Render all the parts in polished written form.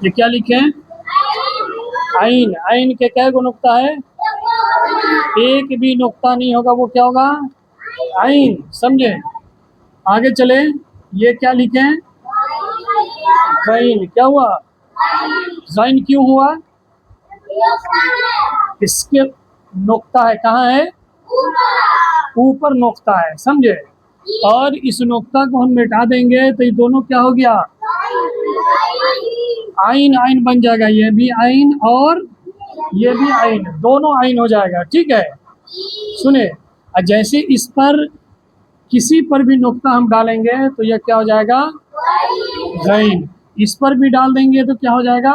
ये क्या लिखे हैं? आइन। आइन के क्या गो नुक्ता है? एक भी नुक्ता नहीं होगा, वो क्या होगा? आइन। समझे? आगे चले, ये क्या लिखे हैं? गैन। क्या हुआ? गैन क्यों हुआ? इसके नुक्ता है, कहाँ है? ऊपर नुक्ता है, समझे? और इस नुक्ता को हम मिटा देंगे तो ये दोनों क्या हो गया? आइन। आइन बन जाएगा, ये भी आइन और ये भी आइन, दोनों आइन हो जाएगा। ठीक है, सुने, जैसे इस पर किसी पर भी नुक्ता हम डालेंगे तो यह क्या हो जाएगा? गैन। इस पर भी डाल देंगे तो क्या हो जाएगा?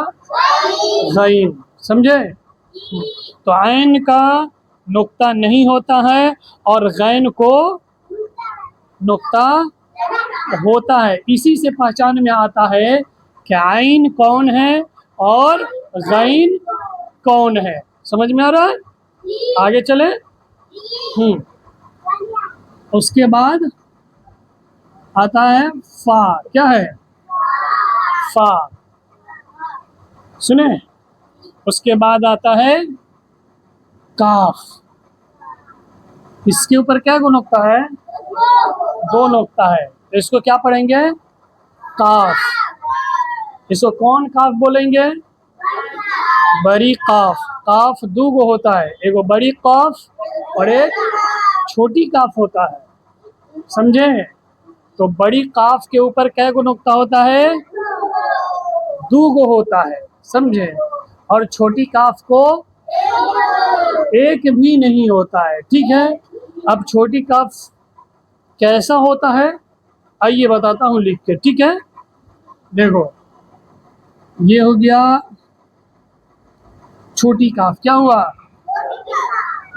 गैन। समझे? तो आइन का नुक्ता नहीं होता है और गैन को नुक्ता होता है। इसी से पहचान में आता है कि आइन कौन है और गैन कौन है। समझ में आ रहा है? आगे चले। उसके बाद आता है फा। क्या है? फा। सुने, उसके बाद आता है काफ। इसके ऊपर क्या गो नुक्ता है? दो नुक्ता है, तो इसको क्या पढ़ेंगे? काफ। इसको कौन काफ बोलेंगे? बड़ी काफ। काफ दो गो होता है, एगो बड़ी काफ और एक छोटी काफ होता है। समझे? तो बड़ी काफ के ऊपर क्या गो नुक्ता होता है? दो गो होता है। समझे? और छोटी काफ को एक भी नहीं होता है। ठीक है, अब छोटी काफ कैसा होता है आइए बताता हूँ लिख के। ठीक है, देखो, ये हो गया छोटी काफ। क्या हुआ?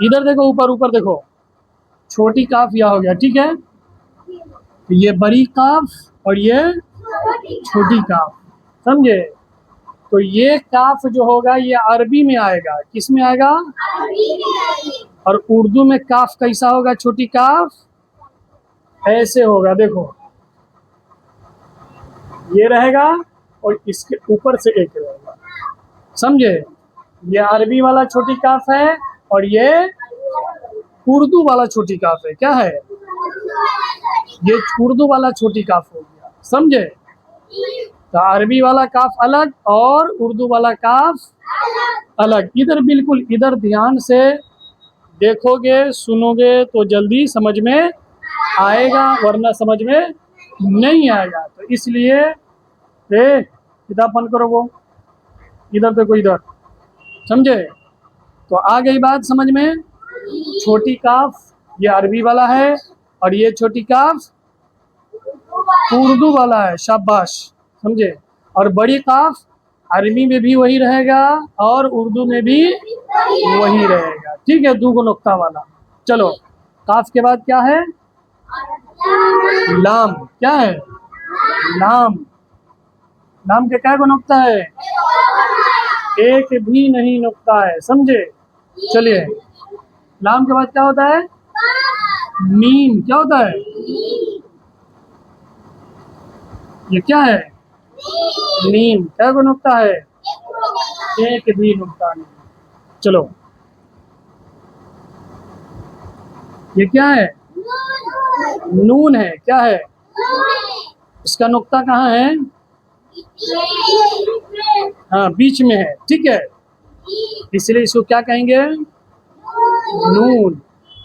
इधर देखो, ऊपर ऊपर देखो, छोटी काफ यह हो गया। ठीक है, तो ये बड़ी काफ और ये छोटी काफ। समझे? तो ये काफ जो होगा ये अरबी में आएगा। किस में आएगा? और उर्दू में काफ कैसा होगा? छोटी काफ ऐसे होगा, देखो, ये रहेगा और इसके ऊपर से एक रहेगा। समझे? ये अरबी वाला छोटी काफ है और ये उर्दू वाला छोटी काफ है। क्या है? ये उर्दू वाला छोटी काफ हो गया। समझे? तो अरबी वाला काफ अलग और उर्दू वाला काफ अलग। इधर बिल्कुल इधर ध्यान से देखोगे सुनोगे तो जल्दी समझ में आएगा, वरना समझ में नहीं आएगा। तो इसलिए किताब बंद करो, वो इधर देखो, इधर। समझे? तो आ गई बात समझ में। छोटी काफ ये अरबी वाला है और ये छोटी काफ उर्दू वाला है। शाबाश। समझे? और बड़ी काफ अरबी में भी वही रहेगा और उर्दू में भी वही रहेगा। ठीक है, दो गो नुक्ता वाला। चलो, काफ के बाद क्या है? लाम। क्या है? लाम। लाम के क्या गो नुक्ता है? एक भी नहीं नुक्ता है। समझे? चलिए, लाम के बाद क्या होता है? मीम। क्या होता है? ये क्या है? मीम। क्या गो नुक्ता है? एक भी नुक्ता नहीं। चलो, ये क्या है? नून है। क्या है? इसका नुक्ता कहाँ है? हाँ, बीच में है। ठीक है, इसलिए इसको क्या कहेंगे? नून।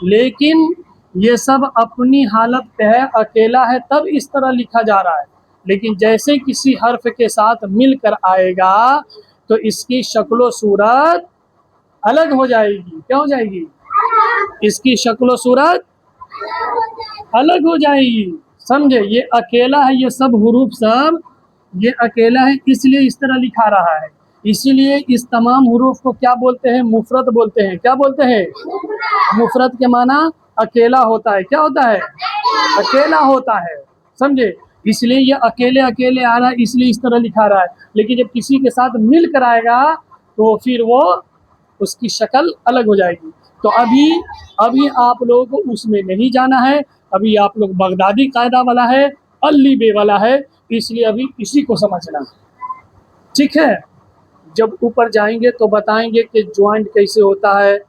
लेकिन ये सब अपनी हालत पे है, अकेला है तब इस तरह लिखा जा रहा है। लेकिन जैसे किसी हर्फ के साथ मिलकर आएगा तो इसकी शक्लो सूरत अलग हो जाएगी। क्या हो जाएगी? इसकी शक्लो सूरत अलग हो जाएगी। समझे? ये अकेला है, ये सब हुरूफ सब ये अकेला है, इसलिए इस तरह लिखा रहा है। इसीलिए इस तमाम हुरूफ को क्या बोलते हैं? मुफरत बोलते हैं। क्या बोलते हैं? मुफरत के माना अकेला होता है। क्या होता है? अकेला होता है। समझे? इसलिए ये अकेले अकेले आ रहा है, इसलिए इस तरह लिखा रहा है। लेकिन जब किसी के साथ मिल कर आएगा तो फिर वो उसकी शक्ल अलग हो जाएगी। तो अभी आप लोगों को उसमें नहीं जाना है। अभी आप लोग बगदादी कायदा वाला है, अल्ली बे वाला है, इसलिए अभी इसी को समझना है। ठीक है। जब ऊपर जाएंगे तो बताएंगे कि ज्वाइंट कैसे होता है,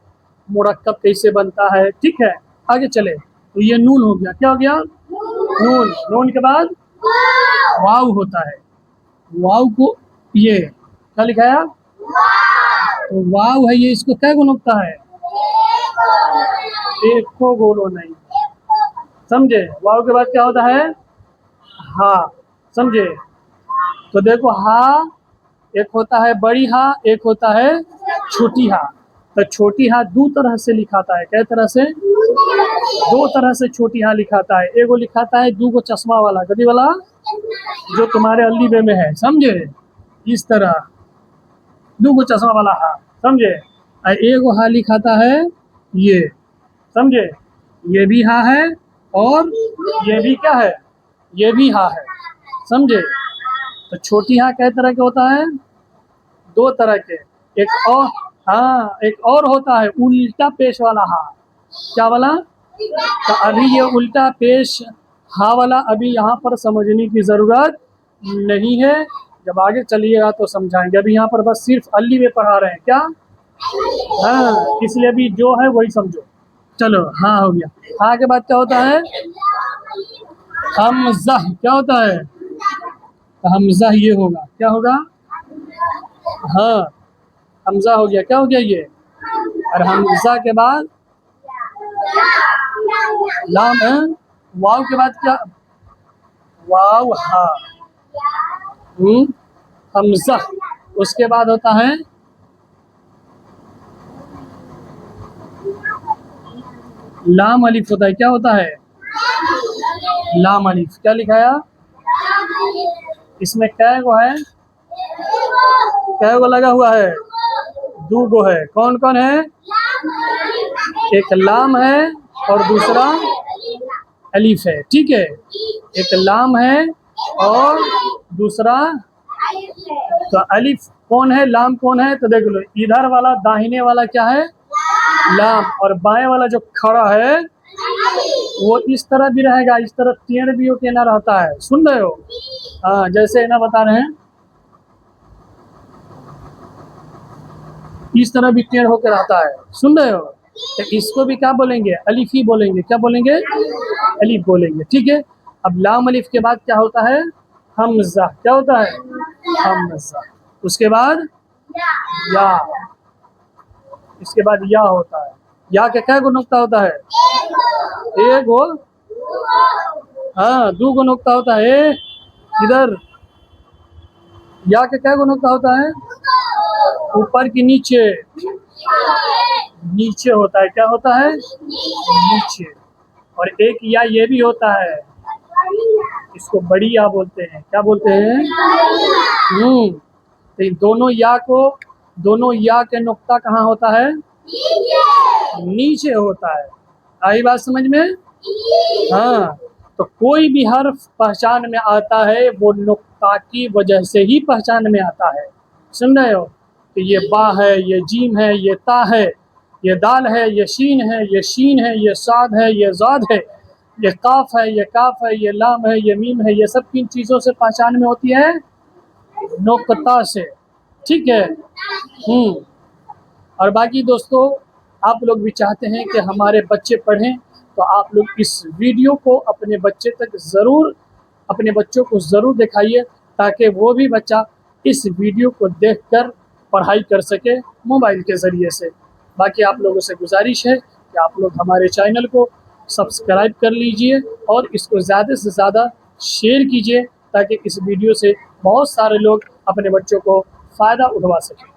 मुरक्कब कैसे बनता है। ठीक है, आगे चले। तो ये नून हो गया, क्या हो गया? नून। नून के बाद वाव होता है। वाव को ये क्या लिखाया? तो वाव है ये, इसको क्या गुण होता है? एक को बोलो नहीं, समझे? वाव के बाद क्या होता है? हा, समझे? तो देखो हा एक होता है बड़ी हा, एक होता है छोटी हा। तो छोटी हा दो तरह से लिखाता है। कै तरह से? दो तरह से छोटी हा लिखाता है। एगो लिखाता है दू गो चश्मा वाला, गदी वाला, जो तुम्हारे अल्ली बे में है, समझे? इस तरह दू गो चश्मा वाला हा, समझे? और एगो हा लिखाता है ये, समझे? ये भी हा है और ये भी क्या है? ये भी हा है, समझे? तो छोटी हा कै तरह के होता है? दो तरह के। एक और, हाँ, एक और होता है उल्टा पेश वाला हा। क्या वाला? तो अभी ये उल्टा पेश हा वाला अभी यहाँ पर समझने की जरूरत नहीं है। जब आगे चलिएगा तो समझाएंगे। अभी यहाँ पर बस सिर्फ अल्ली में पढ़ा रहे हैं, क्या? हाँ, इसलिए अभी जो है वही समझो। चलो, हाँ हो गया। हाँ के बाद क्या होता है? हमजा। क्या होता है? हमजा ये होगा, क्या होगा? हाँ, हमजा हो गया। क्या हो गया ये? और हमजा के बाद लाम है। वाव के बाद क्या? वाव हा। हमजा। उसके बाद होता है लाम अलिफ होता है। क्या होता है? लाम अलिफ। क्या लिखाया? इसमें कै गो है? कै गो लगा हुआ है? दो गो है। कौन कौन है? एक लाम है और दूसरा अलीफ है। ठीक है, एक लाम है और दूसरा, तो अलीफ कौन है, लाम कौन है? तो देख लो, इधर वाला दाहिने वाला क्या है? लाम। और बाएं वाला जो खड़ा है वो इस तरह भी रहेगा, इस तरह टेढ़ भी होके ना रहता है। सुन रहे हो? हाँ, जैसे ना बता रहे हैं, इस तरह भी टेढ़ होकर रहता है। सुन रहे हो? तो इसको भी क्या बोलेंगे? अलिफ ही बोलेंगे। क्या बोलेंगे? अलिफ बोलेंगे। ठीक है। अब लाम अलिफ के बाद क्या होता है? हमजा। क्या होता है? हमजा। उसके बाद या। इसके बाद या होता है। या के क्या गो नुक्ता होता है? एक गो। हाँ, दो गो नुक्ता होता है। इधर या के क्या गो नुक्ता होता है? ऊपर की नीचे, नीचे होता है। क्या होता है? नीचे। और एक या ये भी होता है, इसको बड़ी या बोलते हैं। क्या बोलते हैं? तो इन दोनों या के नुक्ता कहाँ होता है? नीचे होता है। आई बात समझ में? हाँ, तो कोई भी हर्फ पहचान में आता है वो नुक्ता की वजह से ही पहचान में आता है। सुन रहे हो? तो ये बा है, ये जीम है, ये ता है, ये दाल है, ये शीन है, ये शीन है, ये साद है, ये जाद है, ये काफ है, ये काफ है, ये लाम है, ये मीम है। ये सब किन चीज़ों से पहचान में होती है? नुक्ता से। ठीक है। और बाकी दोस्तों, आप लोग भी चाहते हैं कि हमारे बच्चे पढ़ें, तो आप लोग इस वीडियो को अपने बच्चे तक ज़रूर, अपने बच्चों को ज़रूर दिखाइए, ताकि वो भी बच्चा इस वीडियो को देखकर पढ़ाई कर सके मोबाइल के ज़रिए से। बाकी आप लोगों से गुजारिश है कि आप लोग हमारे चैनल को सब्सक्राइब कर लीजिए और इसको ज़्यादा से ज़्यादा शेयर कीजिए, ताकि इस वीडियो से बहुत सारे लोग अपने बच्चों को फ़ायदा उठवा सकें।